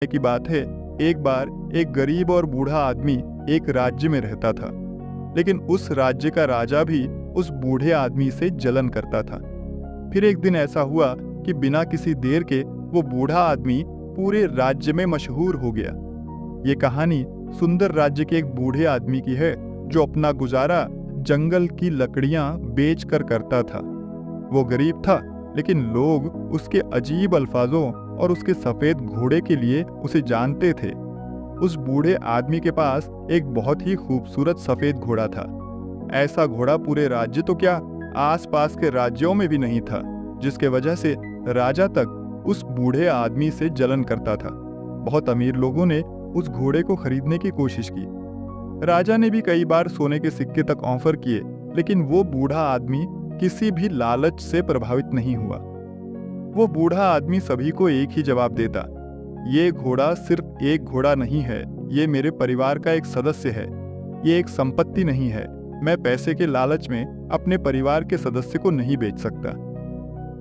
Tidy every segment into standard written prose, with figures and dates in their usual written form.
की बात है, एक बार एक गरीब और बूढ़ा आदमी एक राज्य में रहता था। लेकिन उस राज्य का राजा भी उस बूढ़े आदमी से जलन करता था। फिर एक दिन ऐसा हुआ कि बिना किसी देर के वो बूढ़ा आदमी पूरे राज्य में मशहूर हो गया। ये कहानी सुंदर राज्य के एक बूढ़े आदमी की है जो अपना गुजारा जंगल की लकड़ियां बेचकर करता था। वो गरीब था, लेकिन लोग उसके अजीब अल्फाजों और उसके सफेद घोड़े के लिए उसे जानते थे। उस बूढ़े आदमी के पास एक बहुत ही खूबसूरत सफेद घोड़ा था। ऐसा घोड़ा पूरे राज्य तो क्या, आसपास के राज्यों में भी नहीं था, जिसके वजह से राजा तक उस बूढ़े आदमी से जलन करता था। बहुत अमीर लोगों ने उस घोड़े को खरीदने की कोशिश की। राजा ने भी कई बार सोने के सिक्के तक ऑफर किए, लेकिन वो बूढ़ा आदमी किसी भी लालच से प्रभावित नहीं हुआ। वो बूढ़ा आदमी सभी को एक ही जवाब देता, ये घोड़ा सिर्फ एक घोड़ा नहीं है, ये मेरे परिवार का एक सदस्य है, ये एक संपत्ति नहीं है। मैं पैसे के लालच में अपने परिवार के सदस्य को नहीं बेच सकता।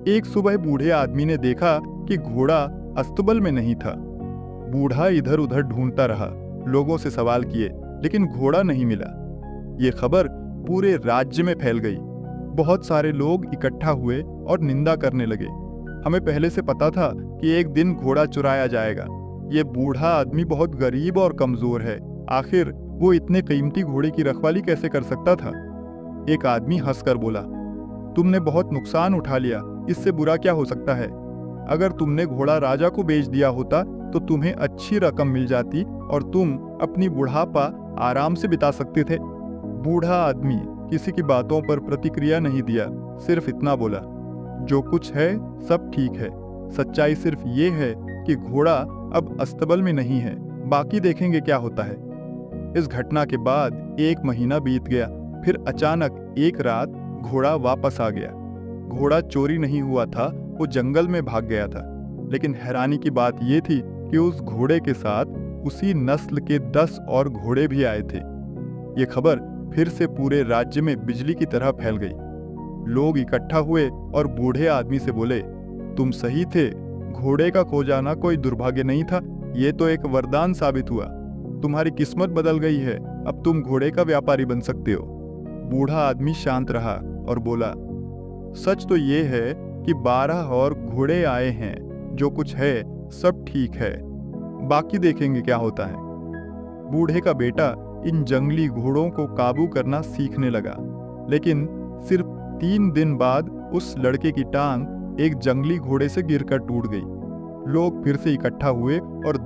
एक सुबह बूढ़े आदमी ने देखा कि घोड़ा अस्तबल में नहीं था। बूढ़ा इधर उधर ढूंढता रहा, लोगों से सवाल किए, लेकिन घोड़ा नहीं मिला। ये खबर पूरे राज्य में फैल गई। बहुत सारे लोग इकट्ठा हुए और निंदा करने लगे। हमें पहले से पता था कि एक दिन घोड़ा चुराया जाएगा। ये बूढ़ा आदमी बहुत गरीब और कमजोर है, आखिर वो इतने कीमती घोड़े की रखवाली कैसे कर सकता था। एक आदमी हंसकर बोला, तुमने बहुत नुकसान उठा लिया, इससे बुरा क्या हो सकता है। अगर तुमने घोड़ा राजा को बेच दिया होता तो तुम्हें अच्छी रकम मिल जाती और तुम अपनी बुढ़ापा आराम से बिता सकते थे। बूढ़ा आदमी किसी की बातों पर प्रतिक्रिया नहीं दिया, सिर्फ इतना बोला, जो कुछ है सब ठीक है। सच्चाई सिर्फ ये है कि घोड़ा अब अस्तबल में नहीं है, बाकी देखेंगे क्या होता है। इस घटना के बाद एक महीना बीत गया। फिर अचानक एक रात घोड़ा वापस आ गया। घोड़ा चोरी नहीं हुआ था, वो जंगल में भाग गया था। लेकिन हैरानी की बात ये थी कि उस घोड़े के साथ उसी नस्ल के 10 और घोड़े भी आए थे। ये खबर फिर से पूरे राज्य में बिजली की तरह फैल गई। लोग इकट्ठा हुए और बूढ़े आदमी से बोले, तुम सही थे, घोड़े का खो जाना कोई दुर्भाग्य नहीं था, ये तो एक वरदान साबित हुआ। तुम्हारी किस्मत बदल गई है, अब तुम घोड़े का व्यापारी बन सकते हो। बूढ़ा आदमी शांत रहा और बोला, सच तो ये है कि 12 और घोड़े आए हैं, जो कुछ है सब ठीक है, बाकी देखेंगे क्या होता है। बूढ़े का बेटा इन जंगली घोड़ों को काबू करना सीखने लगा, लेकिन सिर्फ 3 दिन बाद उस लड़के की टांग एक जंगली घोड़े से गिरकर टूट गई। लोग फिर से इकट्ठा हुए और